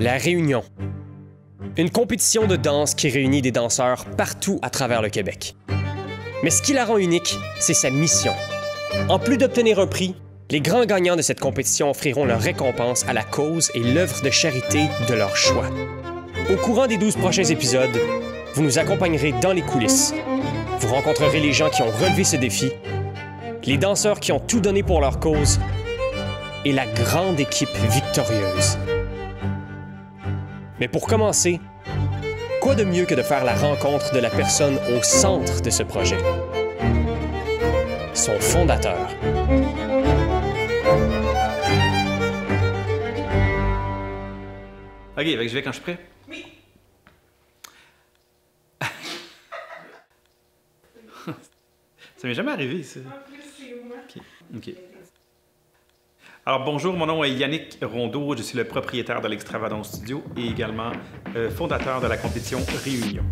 La Réunion. Une compétition de danse qui réunit des danseurs partout à travers le Québec. Mais ce qui la rend unique, c'est sa mission. En plus d'obtenir un prix, les grands gagnants de cette compétition offriront leur récompense à la cause et l'œuvre de charité de leur choix. Au courant des 12 prochains épisodes, vous nous accompagnerez dans les coulisses. Vous rencontrerez les gens qui ont relevé ce défi, les danseurs qui ont tout donné pour leur cause et la grande équipe victorieuse. Mais pour commencer, quoi de mieux que de faire la rencontre de la personne au centre de ce projet? Son fondateur. OK, je vais quand je suis prêt? Oui. Ça m'est jamais arrivé, ça. En plus, c'est moi. OK. Alors, bonjour, mon nom est Yannick Rondeau. Je suis le propriétaire de l'Extravagance Studio et également fondateur de la compétition Réunion.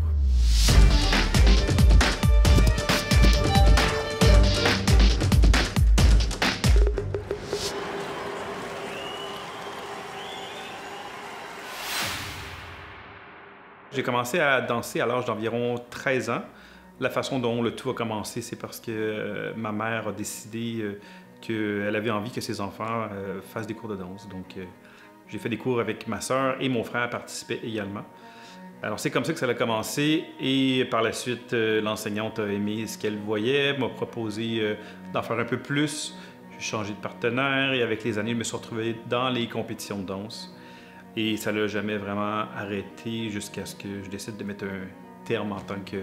J'ai commencé à danser à l'âge d'environ 13 ans. La façon dont le tout a commencé, c'est parce que ma mère a décidé qu'elle avait envie que ses enfants fassent des cours de danse. Donc, j'ai fait des cours avec ma sœur et mon frère participaient également. Alors, c'est comme ça que ça a commencé et par la suite, l'enseignante a aimé ce qu'elle voyait, m'a proposé d'en faire un peu plus. J'ai changé de partenaire et avec les années, je me suis retrouvé dans les compétitions de danse. Et ça l'a jamais vraiment arrêté jusqu'à ce que je décide de mettre un terme en tant que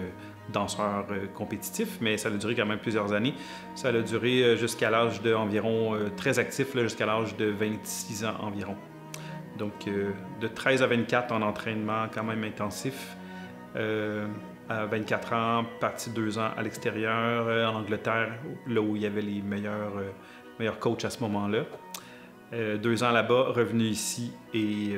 danseur compétitif, mais ça a duré quand même plusieurs années. Ça a duré jusqu'à l'âge d'environ, très actif, jusqu'à l'âge de 26 ans environ. Donc, de 13 à 24 en entraînement quand même intensif. À 24 ans, parti 2 ans à l'extérieur, en Angleterre, là où il y avait les meilleurs coachs à ce moment-là. 2 ans là-bas, revenu ici et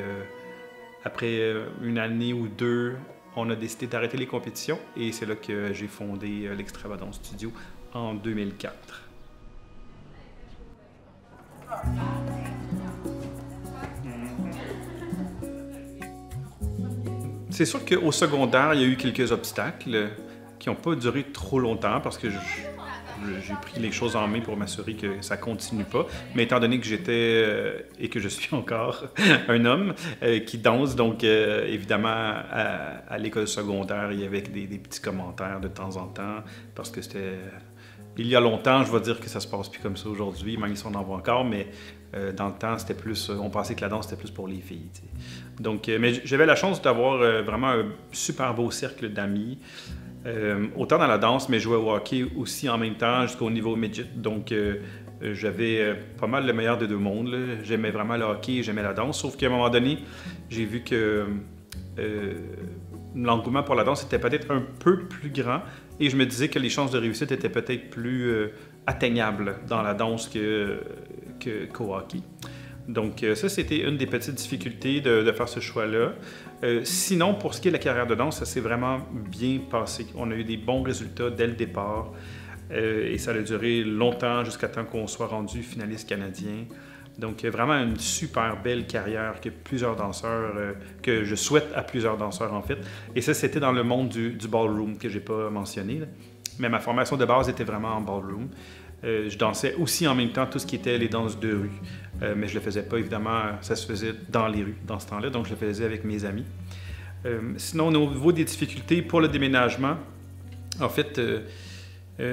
après une année ou deux, on a décidé d'arrêter les compétitions et c'est là que j'ai fondé l'Extravagance Studio en 2004. C'est sûr qu'au secondaire, il y a eu quelques obstacles qui n'ont pas duré trop longtemps parce que j'ai pris les choses en main pour m'assurer que ça ne continue pas. Mais étant donné que j'étais et que je suis encore un homme qui danse, donc évidemment à l'école secondaire, il y avait des petits commentaires de temps en temps parce que c'était... Il y a longtemps, je vais dire que ça se passe plus comme ça aujourd'hui, même si on en voit encore, mais dans le temps, c'était plus... On pensait que la danse, c'était plus pour les filles. T'sais. Donc, mais j'avais la chance d'avoir vraiment un super beau cercle d'amis. Autant dans la danse, mais je jouais au hockey aussi en même temps jusqu'au niveau midget. Donc, j'avais pas mal le meilleur des deux mondes. J'aimais vraiment le hockey, j'aimais la danse. Sauf qu'à un moment donné, j'ai vu que l'engouement pour la danse était peut-être un peu plus grand. Et je me disais que les chances de réussite étaient peut-être plus atteignables dans la danse qu'au hockey. Donc ça, c'était une des petites difficultés de faire ce choix-là. Sinon, pour ce qui est de la carrière de danse, ça s'est vraiment bien passé. On a eu des bons résultats dès le départ et ça a duré longtemps jusqu'à temps qu'on soit rendu finaliste canadien. Donc vraiment une super belle carrière que plusieurs danseurs, que je souhaite à plusieurs danseurs en fait. Et ça, c'était dans le monde du ballroom que j'ai pas mentionné. Là. Mais ma formation de base était vraiment en ballroom. Je dansais aussi en même temps tout ce qui était les danses de rue. Mais je le faisais pas, évidemment, ça se faisait dans les rues dans ce temps-là, donc je le faisais avec mes amis. Sinon, au niveau des difficultés pour le déménagement, en fait,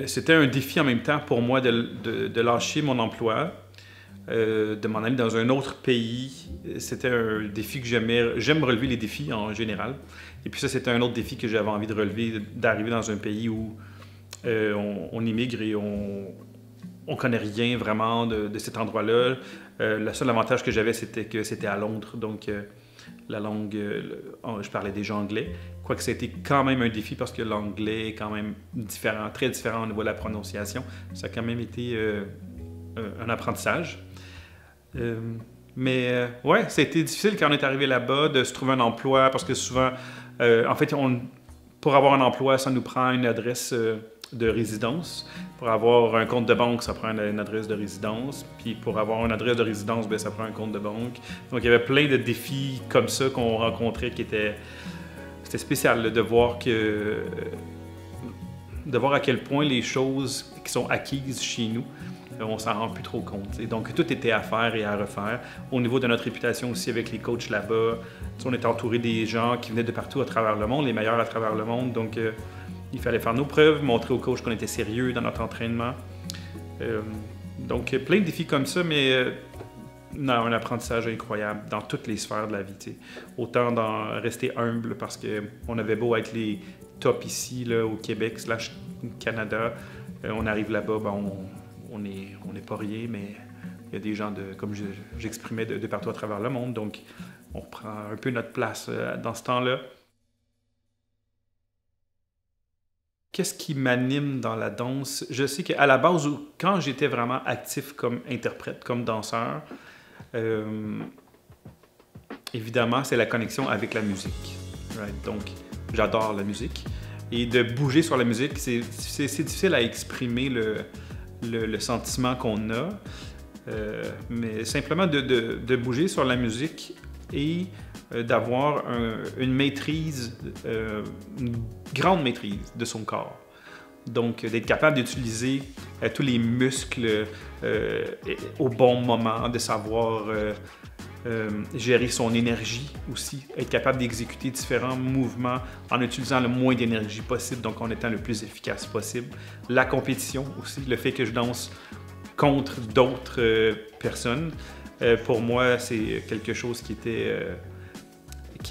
c'était un défi en même temps pour moi de lâcher mon emploi, de m'en aller dans un autre pays. C'était un défi que j'aimais. J'aime relever les défis en général. Et puis ça, c'était un autre défi que j'avais envie de relever, d'arriver dans un pays où on immigre et on connaît rien vraiment de cet endroit-là. Le seul avantage que j'avais, c'était que c'était à Londres, donc la langue, je parlais déjà anglais. Quoique ça a été quand même un défi parce que l'anglais est quand même différent, très différent au niveau de la prononciation. Ça a quand même été un apprentissage. Mais ouais, ça a été difficile quand on est arrivé là-bas de se trouver un emploi parce que souvent, en fait, pour avoir un emploi, ça nous prend une adresse de résidence. Pour avoir un compte de banque, ça prend une adresse de résidence. Puis pour avoir une adresse de résidence, bien, ça prend un compte de banque. Donc il y avait plein de défis comme ça qu'on rencontrait qui étaient... C'était spécial là, de voir à quel point les choses qui sont acquises chez nous, on s'en rend plus trop compte. Et donc, tout était à faire et à refaire. Au niveau de notre réputation aussi avec les coachs là-bas, on était entouré des gens qui venaient de partout à travers le monde, les meilleurs à travers le monde. Donc, il fallait faire nos preuves, montrer aux coachs qu'on était sérieux dans notre entraînement. Donc, plein de défis comme ça, mais un apprentissage incroyable dans toutes les sphères de la vie. T'sais. Autant dans rester humble parce qu'on avait beau être les top ici là, au Québec / Canada, on arrive là-bas, ben, on n'est pas rien, mais il y a des gens, comme j'exprimais, de partout à travers le monde. Donc, on prend un peu notre place dans ce temps-là. Qu'est-ce qui m'anime dans la danse? Je sais qu'à la base, quand j'étais vraiment actif comme interprète, comme danseur, évidemment, c'est la connexion avec la musique. Right? Donc, j'adore la musique. Et de bouger sur la musique, c'est difficile à exprimer le sentiment qu'on a. Mais simplement de bouger sur la musique et d'avoir une maîtrise, une grande maîtrise de son corps. Donc, d'être capable d'utiliser tous les muscles au bon moment, de savoir gérer son énergie aussi, être capable d'exécuter différents mouvements en utilisant le moins d'énergie possible, donc en étant le plus efficace possible. La compétition aussi, le fait que je danse contre d'autres personnes, pour moi, c'est quelque chose qui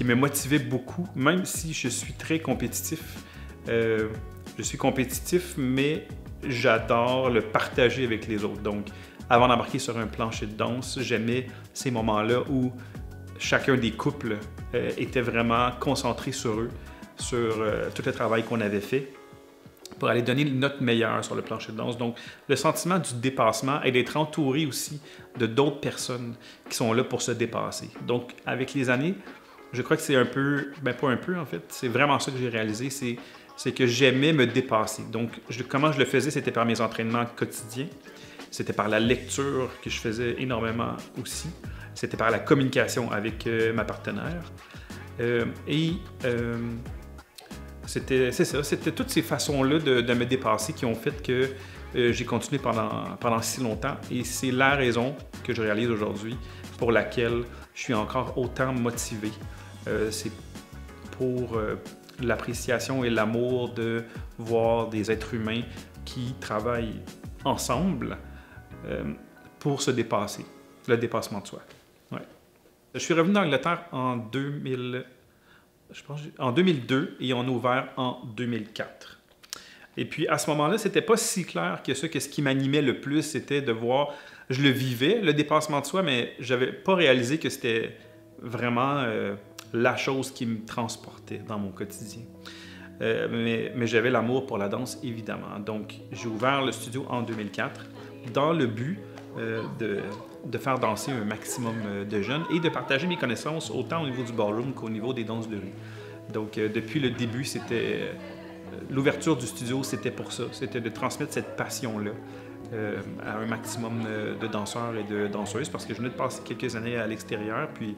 me motivait beaucoup, même si je suis très compétitif. Je suis compétitif, mais j'adore le partager avec les autres. Donc, avant d'embarquer sur un plancher de danse, j'aimais ces moments-là où chacun des couples était vraiment concentré sur eux, sur tout le travail qu'on avait fait pour aller donner notre meilleur sur le plancher de danse. Donc, le sentiment du dépassement et d'être entouré aussi de d'autres personnes qui sont là pour se dépasser. Donc, avec les années, je crois que c'est un peu, ben pas un peu en fait, c'est vraiment ça que j'ai réalisé, c'est que j'aimais me dépasser. Donc, comment je le faisais, c'était par mes entraînements quotidiens, c'était par la lecture que je faisais énormément aussi, c'était par la communication avec ma partenaire. C'était toutes ces façons-là de me dépasser qui ont fait que j'ai continué pendant si longtemps. Et c'est la raison que je réalise aujourd'hui pour laquelle je suis encore autant motivé. C'est pour l'appréciation et l'amour de voir des êtres humains qui travaillent ensemble pour se dépasser, le dépassement de soi. Ouais. Je suis revenu d'Angleterre en 2002 et on a ouvert en 2004. Et puis à ce moment-là, c'était pas si clair que ça, que ce qui m'animait le plus, c'était de voir, je le vivais, le dépassement de soi, mais j'avais pas réalisé que c'était vraiment la chose qui me transportait dans mon quotidien. Mais j'avais l'amour pour la danse, évidemment. Donc, j'ai ouvert le studio en 2004 dans le but de faire danser un maximum de jeunes et de partager mes connaissances autant au niveau du ballroom qu'au niveau des danses de rue. Donc, depuis le début, c'était l'ouverture du studio, c'était pour ça. C'était de transmettre cette passion-là à un maximum de danseurs et de danseuses parce que je venais de passer quelques années à l'extérieur, puis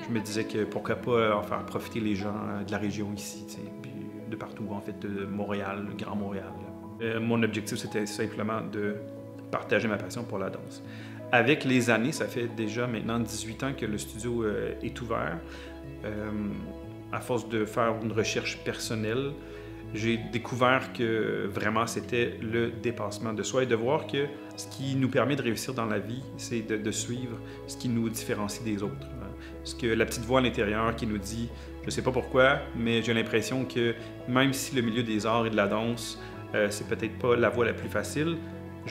je me disais que pourquoi pas en faire profiter les gens de la région ici, tu sais, puis de partout, en fait, de Montréal, le Grand Montréal. Mon objectif, c'était simplement de partager ma passion pour la danse. Avec les années, ça fait déjà maintenant 18 ans que le studio est ouvert. À force de faire une recherche personnelle, j'ai découvert que vraiment c'était le dépassement de soi et de voir que ce qui nous permet de réussir dans la vie, c'est de suivre ce qui nous différencie des autres. Ce que la petite voix à l'intérieur qui nous dit, je ne sais pas pourquoi, mais j'ai l'impression que même si le milieu des arts et de la danse, c'est peut-être pas la voie la plus facile,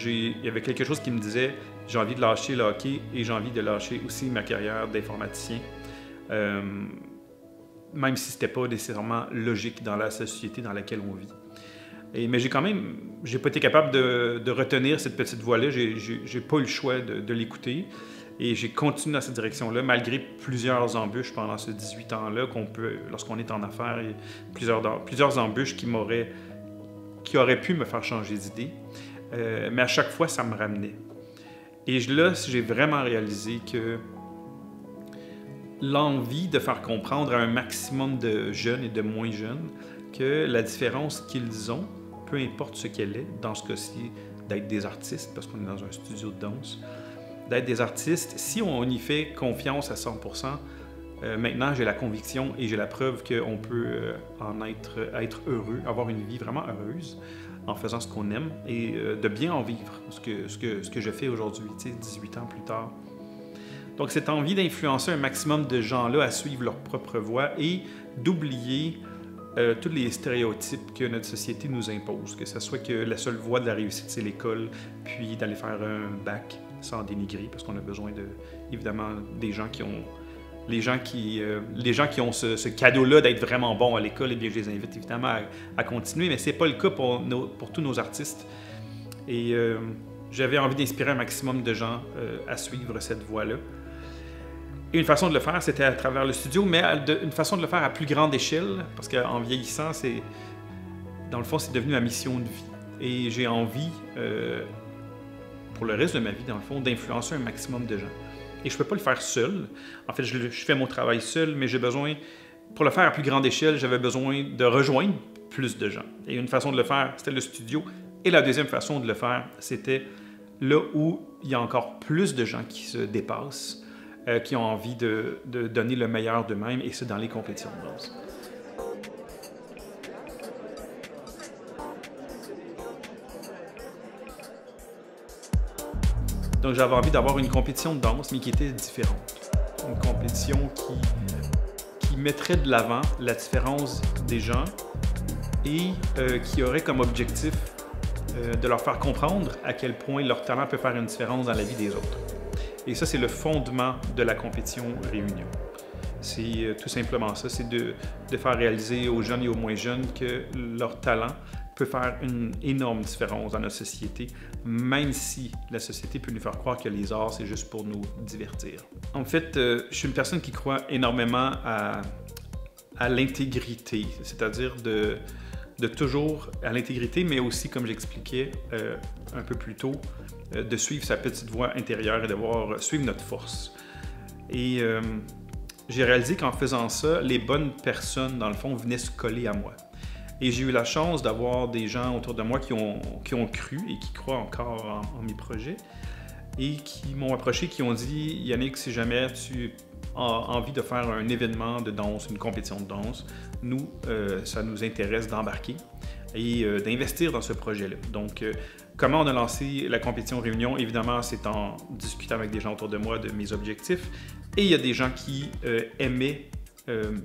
il y avait quelque chose qui me disait, j'ai envie de lâcher le hockey et j'ai envie de lâcher aussi ma carrière d'informaticien. Même si ce n'était pas nécessairement logique dans la société dans laquelle on vit. Mais j'ai pas été capable de retenir cette petite voix-là. J'ai pas eu le choix de l'écouter. Et j'ai continué dans cette direction-là, malgré plusieurs embûches pendant ces 18 ans-là qu'on peut, lorsqu'on est en affaires, et plusieurs embûches qui qui aurait pu me faire changer d'idée, mais à chaque fois, ça me ramenait. Et là, j'ai vraiment réalisé que l'envie de faire comprendre à un maximum de jeunes et de moins jeunes que la différence qu'ils ont, peu importe ce qu'elle est, dans ce cas-ci, d'être des artistes, parce qu'on est dans un studio de danse, d'être des artistes, si on y fait confiance à 100%, maintenant j'ai la conviction et j'ai la preuve qu'on peut être heureux, avoir une vie vraiment heureuse en faisant ce qu'on aime et de bien en vivre, ce que je fais aujourd'hui, 18 ans plus tard. Donc, cette envie d'influencer un maximum de gens-là à suivre leur propre voie et d'oublier tous les stéréotypes que notre société nous impose, que ce soit que la seule voie de la réussite, c'est l'école, puis d'aller faire un bac sans dénigrer, parce qu'on a besoin, évidemment, des gens qui ont... Les gens qui ont ce cadeau-là d'être vraiment bons à l'école, eh bien, je les invite évidemment à continuer, mais ce n'est pas le cas pour tous nos artistes. Et j'avais envie d'inspirer un maximum de gens à suivre cette voie-là. Et une façon de le faire, c'était à travers le studio, mais une façon de le faire à plus grande échelle, parce qu'en vieillissant, dans le fond, c'est devenu ma mission de vie. Et j'ai envie, pour le reste de ma vie, dans le fond, d'influencer un maximum de gens. Et je ne peux pas le faire seul. En fait, je fais mon travail seul, mais j'ai besoin, pour le faire à plus grande échelle, j'avais besoin de rejoindre plus de gens. Et une façon de le faire, c'était le studio. Et la deuxième façon de le faire, c'était là où il y a encore plus de gens qui se dépassent, qui ont envie de donner le meilleur d'eux-mêmes, et c'est dans les compétitions de danse. Donc j'avais envie d'avoir une compétition de danse, mais qui était différente. Une compétition qui mettrait de l'avant la différence des gens et qui aurait comme objectif de leur faire comprendre à quel point leur talent peut faire une différence dans la vie des autres. Et ça, c'est le fondement de la compétition Réunion. C'est tout simplement ça, c'est de faire réaliser aux jeunes et aux moins jeunes que leur talent peut faire une énorme différence dans notre société, même si la société peut nous faire croire que les arts, c'est juste pour nous divertir. En fait, je suis une personne qui croit énormément à l'intégrité, c'est-à-dire de toujours à l'intégrité, mais aussi, comme j'expliquais un peu plus tôt, de suivre sa petite voix intérieure et de suivre notre force. Et j'ai réalisé qu'en faisant ça, les bonnes personnes, dans le fond, venaient se coller à moi. Et j'ai eu la chance d'avoir des gens autour de moi qui ont cru et qui croient encore en mes projets et qui m'ont approché, qui ont dit « Yannick, si jamais tu as envie de faire un événement de danse, une compétition de danse, nous, ça nous intéresse d'embarquer et d'investir dans ce projet-là. » Donc, comment on a lancé la compétition Réunion? Évidemment, c'est en discutant avec des gens autour de moi de mes objectifs. Et il y a des gens qui aimaient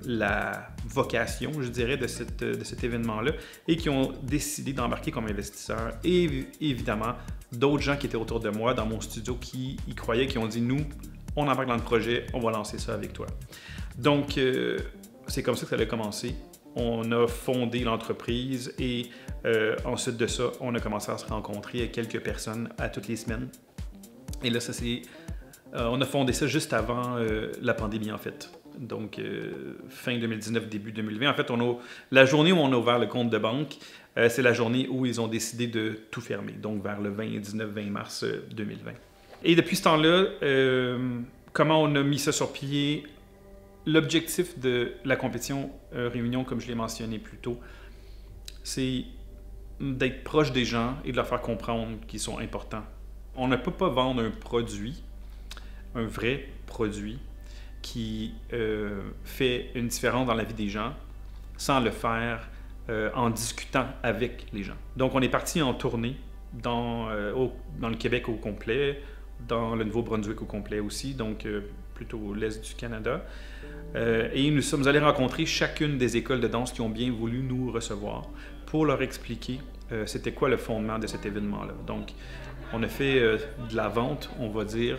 la vocation, je dirais, de cet événement-là et qui ont décidé d'embarquer comme investisseurs. Et évidemment, d'autres gens qui étaient autour de moi dans mon studio qui y croyaient, qui ont dit « Nous, on embarque dans le projet, on va lancer ça avec toi. » Donc, c'est comme ça que ça a commencé. On a fondé l'entreprise et ensuite de ça, on a commencé à se rencontrer avec quelques personnes à toutes les semaines. Et là, on a fondé ça juste avant la pandémie, en fait. Donc, fin 2019, début 2020. En fait, la journée où on a ouvert le compte de banque, c'est la journée où ils ont décidé de tout fermer, donc vers le 19-20 mars 2020. Et depuis ce temps-là, comment on a mis ça sur pied? L'objectif de la compétition Réunion, comme je l'ai mentionné plus tôt, c'est d'être proche des gens et de leur faire comprendre qu'ils sont importants. On ne peut pas vendre un produit, un vrai produit, qui fait une différence dans la vie des gens sans le faire en discutant avec les gens. Donc, on est parti en tournée dans le Québec au complet, dans le Nouveau-Brunswick au complet aussi, donc plutôt l'Est du Canada. Et nous sommes allés rencontrer chacune des écoles de danse qui ont bien voulu nous recevoir pour leur expliquer c'était quoi le fondement de cet événement-là. Donc, on a fait de la vente, on va dire,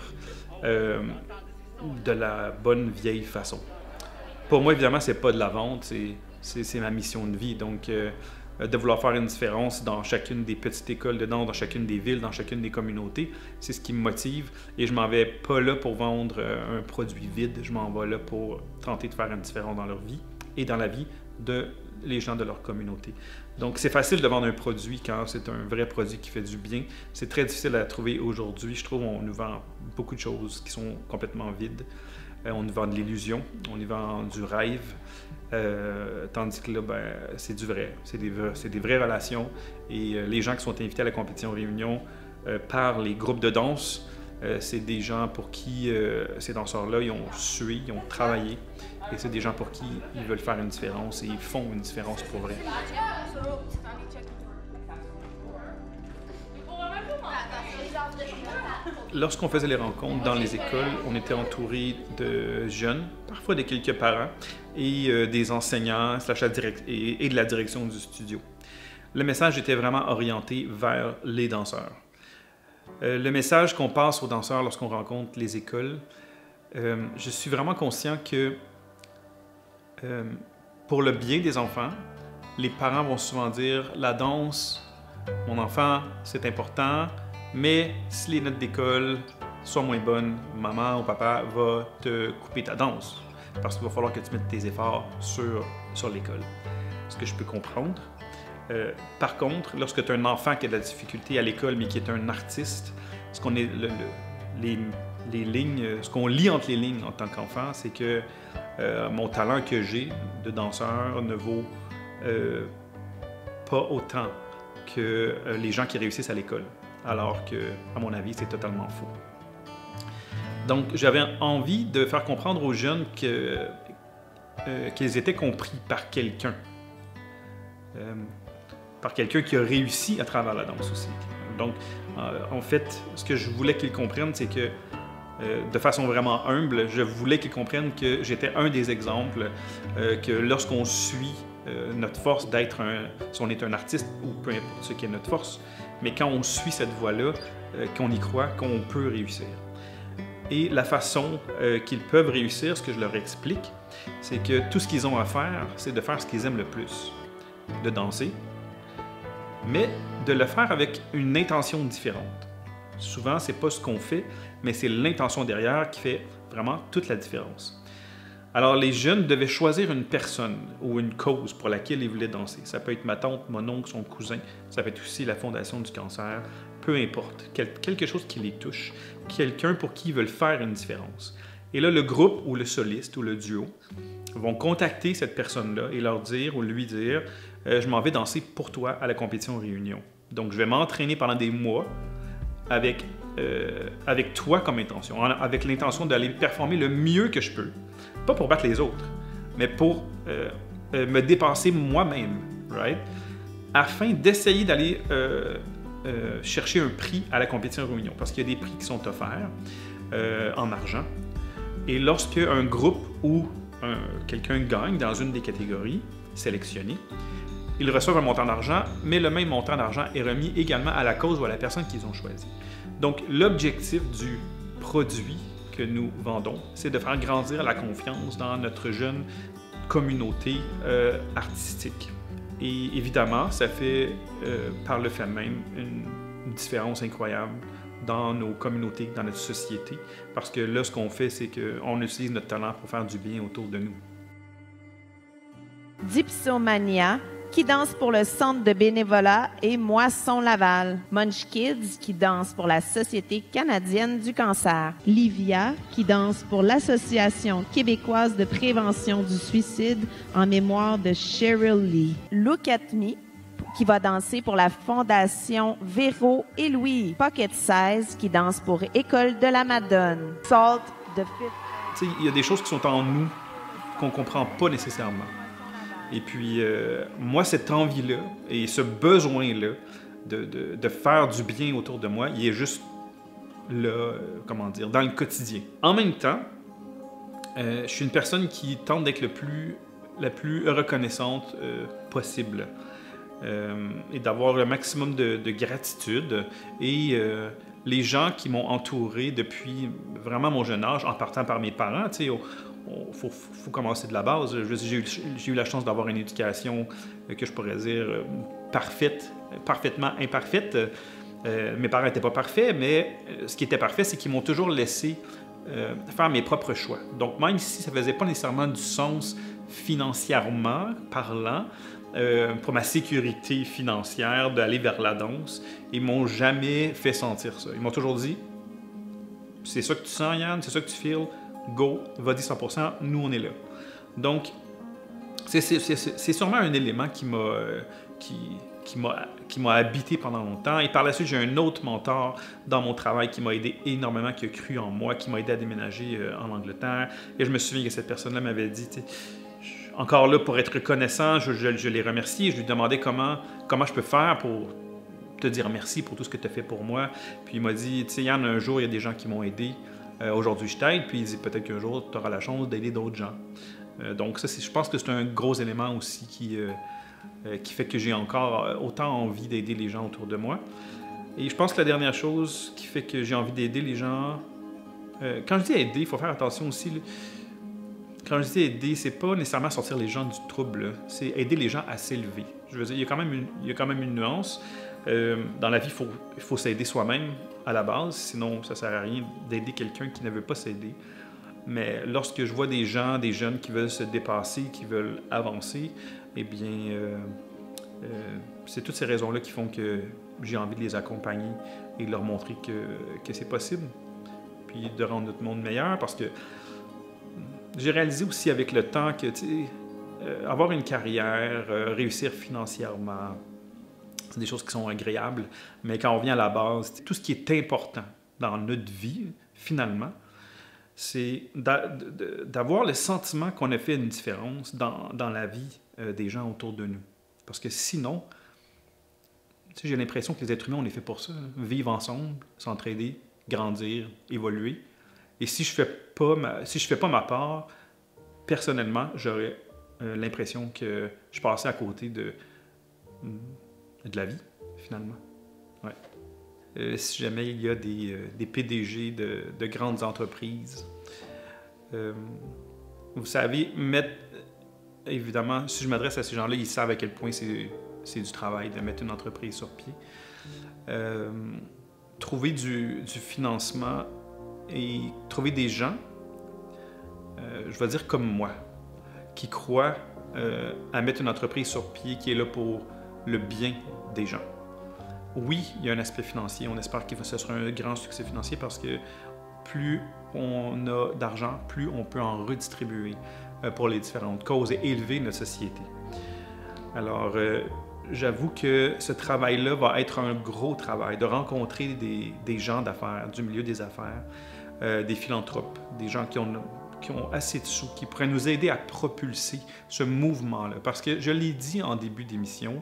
de la bonne vieille façon. Pour moi, évidemment, c'est pas de la vente, c'est ma mission de vie. Donc, de vouloir faire une différence dans chacune des petites écoles de danse, dans chacune des villes, dans chacune des communautés, c'est ce qui me motive. Et je m'en vais pas là pour vendre un produit vide, je m'en vais là pour tenter de faire une différence dans leur vie et dans la vie de les gens de leur communauté. Donc, c'est facile de vendre un produit quand c'est un vrai produit qui fait du bien. C'est très difficile à trouver aujourd'hui. Je trouve qu'on nous vend beaucoup de choses qui sont complètement vides. On nous vend de l'illusion, on nous vend du rêve, tandis que là, ben, c'est du vrai. C'est des vraies relations. Et les gens qui sont invités à la compétition Réunion par les groupes de danse, c'est des gens pour qui ces danseurs-là, ils ont sué, ils ont travaillé. Et c'est des gens pour qui ils veulent faire une différence et ils font une différence pour vrai. Lorsqu'on faisait les rencontres dans les écoles, on était entouré de jeunes, parfois de quelques parents, et des enseignants et de la direction du studio. Le message était vraiment orienté vers les danseurs. Le message qu'on passe aux danseurs lorsqu'on rencontre les écoles, je suis vraiment conscient que pour le bien des enfants, les parents vont souvent dire « la danse, mon enfant, c'est important, mais si les notes d'école sont moins bonnes, maman ou papa va te couper ta danse parce qu'il va falloir que tu mettes tes efforts sur l'école. » Ce que je peux comprendre. Par contre, lorsque tu as un enfant qui a de la difficulté à l'école mais qui est un artiste, ce qu'on est les lignes, ce qu'on lit entre les lignes en tant qu'enfant, c'est que mon talent que j'ai de danseur ne vaut pas autant que les gens qui réussissent à l'école. Alors que, à mon avis, c'est totalement faux. Donc, j'avais envie de faire comprendre aux jeunes qu'ils étaient compris par quelqu'un. Par quelqu'un qui a réussi à travers la danse aussi. Donc, en fait, ce que je voulais qu'ils comprennent, c'est que, de façon vraiment humble, je voulais qu'ils comprennent que j'étais un des exemples, que lorsqu'on suit notre force d'être si on est un artiste ou peu importe ce qui est notre force, mais quand on suit cette voie-là, qu'on y croit, qu'on peut réussir. Et la façon qu'ils peuvent réussir, ce que je leur explique, c'est que tout ce qu'ils ont à faire, c'est de faire ce qu'ils aiment le plus, de danser, mais de le faire avec une intention différente. Souvent, c'est pas ce qu'on fait, mais c'est l'intention derrière qui fait vraiment toute la différence. Alors, les jeunes devaient choisir une personne ou une cause pour laquelle ils voulaient danser. Ça peut être ma tante, mon oncle, son cousin. Ça peut être aussi la Fondation du cancer. Peu importe. Quelque chose qui les touche. Quelqu'un pour qui ils veulent faire une différence. Et là, le groupe ou le soliste ou le duo vont contacter cette personne-là et leur dire ou lui dire « Je m'en vais danser pour toi à la compétition Réunion. Donc, je vais m'entraîner pendant des mois avec toi comme intention, avec l'intention d'aller performer le mieux que je peux. Pas pour battre les autres, mais pour me dépasser moi-même, right? Afin d'essayer d'aller chercher un prix à la compétition Réunion, parce qu'il y a des prix qui sont offerts en argent. Et lorsque un groupe ou quelqu'un gagne dans une des catégories sélectionnées, ils reçoivent un montant d'argent, mais le même montant d'argent est remis également à la cause ou à la personne qu'ils ont choisie. Donc, l'objectif du produit que nous vendons, c'est de faire grandir la confiance dans notre jeune communauté artistique. Et évidemment, ça fait par le fait même une différence incroyable dans nos communautés, dans notre société, parce que là, ce qu'on fait, c'est qu'on utilise notre talent pour faire du bien autour de nous. Dipsomania, qui danse pour le Centre de bénévolat et Moisson Laval. Munch Kids, qui danse pour la Société canadienne du cancer. Livia, qui danse pour l'Association québécoise de prévention du suicide en mémoire de Cheryl Lee. Look at Me, qui va danser pour la Fondation Véro et Louis. Pocket Size, qui danse pour École de la Madone. Salt de Fifth. Il y a des choses qui sont en nous qu'on ne comprend pas nécessairement. Et puis, moi, cette envie-là et ce besoin-là de faire du bien autour de moi, il est juste là, comment dire, dans le quotidien. En même temps, je suis une personne qui tente d'être la plus reconnaissante possible et d'avoir le maximum de gratitude. Et les gens qui m'ont entouré depuis vraiment mon jeune âge, en partant par mes parents, tu sais, faut commencer de la base. J'ai eu la chance d'avoir une éducation que je pourrais dire parfaitement imparfaite. Mes parents n'étaient pas parfaits, mais ce qui était parfait, c'est qu'ils m'ont toujours laissé faire mes propres choix. Donc, même si ça ne faisait pas nécessairement du sens financièrement parlant, pour ma sécurité financière, d'aller vers la danse. Ils m'ont jamais fait sentir ça. Ils m'ont toujours dit, c'est ça que tu sens, Yann, c'est ça que tu feels, go, vas-y 100%, nous on est là. Donc, c'est sûrement un élément qui m'a habité pendant longtemps. Et par la suite, j'ai un autre mentor dans mon travail qui m'a aidé énormément, qui a cru en moi, qui m'a aidé à déménager en Angleterre. Et je me souviens que cette personne-là m'avait dit, encore là, pour être reconnaissant, je l'ai remercié. Je lui demandais comment je peux faire pour te dire merci pour tout ce que tu as fait pour moi. Puis il m'a dit, tu sais, Yann, un jour, il y a des gens qui m'ont aidé. Aujourd'hui, je t'aide. Puis il dit, peut-être qu'un jour, tu auras la chance d'aider d'autres gens. Donc ça, je pense que c'est un gros élément aussi qui fait que j'ai encore autant envie d'aider les gens autour de moi. Et je pense que la dernière chose qui fait que j'ai envie d'aider les gens... quand je dis aider, il faut faire attention aussi. Quand je dis aider, c'est pas nécessairement sortir les gens du trouble. C'est aider les gens à s'élever. Je veux dire, il y a quand même une nuance. Dans la vie, il faut s'aider soi-même à la base. Sinon, ça sert à rien d'aider quelqu'un qui ne veut pas s'aider. Mais lorsque je vois des gens, des jeunes qui veulent se dépasser, qui veulent avancer, eh bien, c'est toutes ces raisons-là qui font que j'ai envie de les accompagner et de leur montrer que c'est possible. Puis de rendre notre monde meilleur, parce que j'ai réalisé aussi avec le temps que, avoir une carrière, réussir financièrement, c'est des choses qui sont agréables, mais quand on vient à la base, tout ce qui est important dans notre vie, finalement, c'est d'avoir le sentiment qu'on a fait une différence dans la vie des gens autour de nous. Parce que sinon, j'ai l'impression que les êtres humains, on est fait pour ça. Vivre ensemble, s'entraider, grandir, évoluer. Et si je fais pas ma part, personnellement, j'aurais l'impression que je passais à côté de la vie, finalement. Ouais. Si jamais il y a des PDG de grandes entreprises, vous savez, évidemment, si je m'adresse à ces gens-là, ils savent à quel point c'est du travail de mettre une entreprise sur pied. Trouver du financement et trouver des gens, je vais dire comme moi, qui croient à mettre une entreprise sur pied qui est là pour le bien des gens. Oui, il y a un aspect financier. On espère que ce sera un grand succès financier parce que plus on a d'argent, plus on peut en redistribuer pour les différentes causes et élever notre société. Alors, j'avoue que ce travail-là va être un gros travail, de rencontrer des gens d'affaires, du milieu des affaires, des philanthropes, des gens qui ont assez de sous, qui pourraient nous aider à propulser ce mouvement-là. Parce que, je l'ai dit en début d'émission,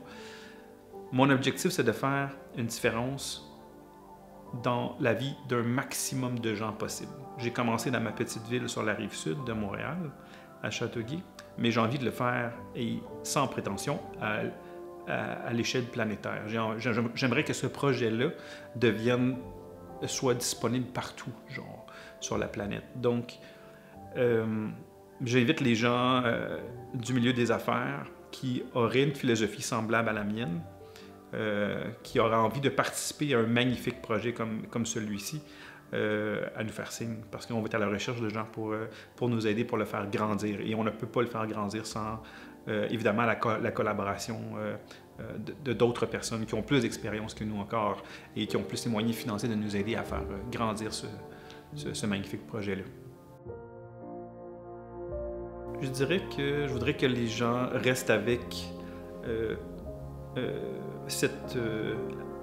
mon objectif, c'est de faire une différence dans la vie d'un maximum de gens possible. J'ai commencé dans ma petite ville sur la rive sud de Montréal, à Châteauguay, mais j'ai envie de le faire et sans prétention à l'échelle planétaire. J'aimerais que ce projet-là soit disponible partout, genre, sur la planète. Donc, j'invite les gens du milieu des affaires qui auraient une philosophie semblable à la mienne, qui auraient envie de participer à un magnifique projet comme celui-ci, à nous faire signe, parce qu'on va être à la recherche de gens pour nous aider, pour le faire grandir. Et on ne peut pas le faire grandir sans, évidemment, la collaboration de d'autres personnes qui ont plus d'expérience que nous encore et qui ont plus les moyens financiers de nous aider à faire grandir ce magnifique projet-là. Je dirais que je voudrais que les gens restent avec je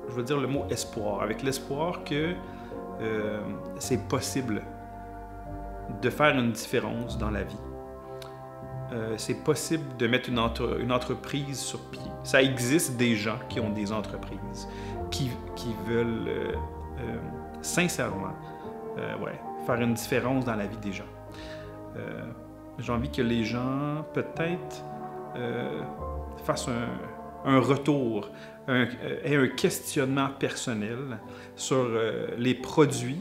veux dire le mot espoir, avec l'espoir que c'est possible de faire une différence dans la vie. C'est possible de mettre une entreprise sur pied. Ça existe des gens qui ont des entreprises, qui veulent sincèrement faire une différence dans la vie des gens. J'ai envie que les gens, peut-être, fassent un retour, aient un questionnement personnel sur les produits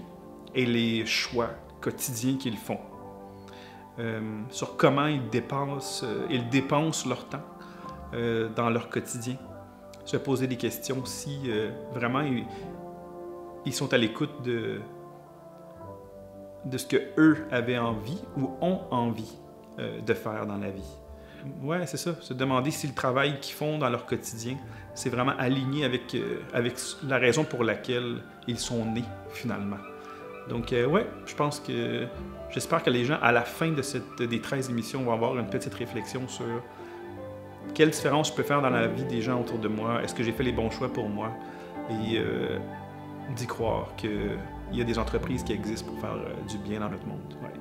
et les choix quotidiens qu'ils font. Sur comment ils dépensent leur temps dans leur quotidien. Se poser des questions si vraiment ils sont à l'écoute de ce que eux avaient envie ou ont envie de faire dans la vie. Ouais, c'est ça. Se demander si le travail qu'ils font dans leur quotidien, c'est vraiment aligné avec la raison pour laquelle ils sont nés, finalement. Donc, ouais, j'espère que les gens, à la fin des 13 émissions, vont avoir une petite réflexion sur quelle différence je peux faire dans la vie des gens autour de moi. Est-ce que j'ai fait les bons choix pour moi? Et d'y croire qu'il y a des entreprises qui existent pour faire du bien dans notre monde. Ouais.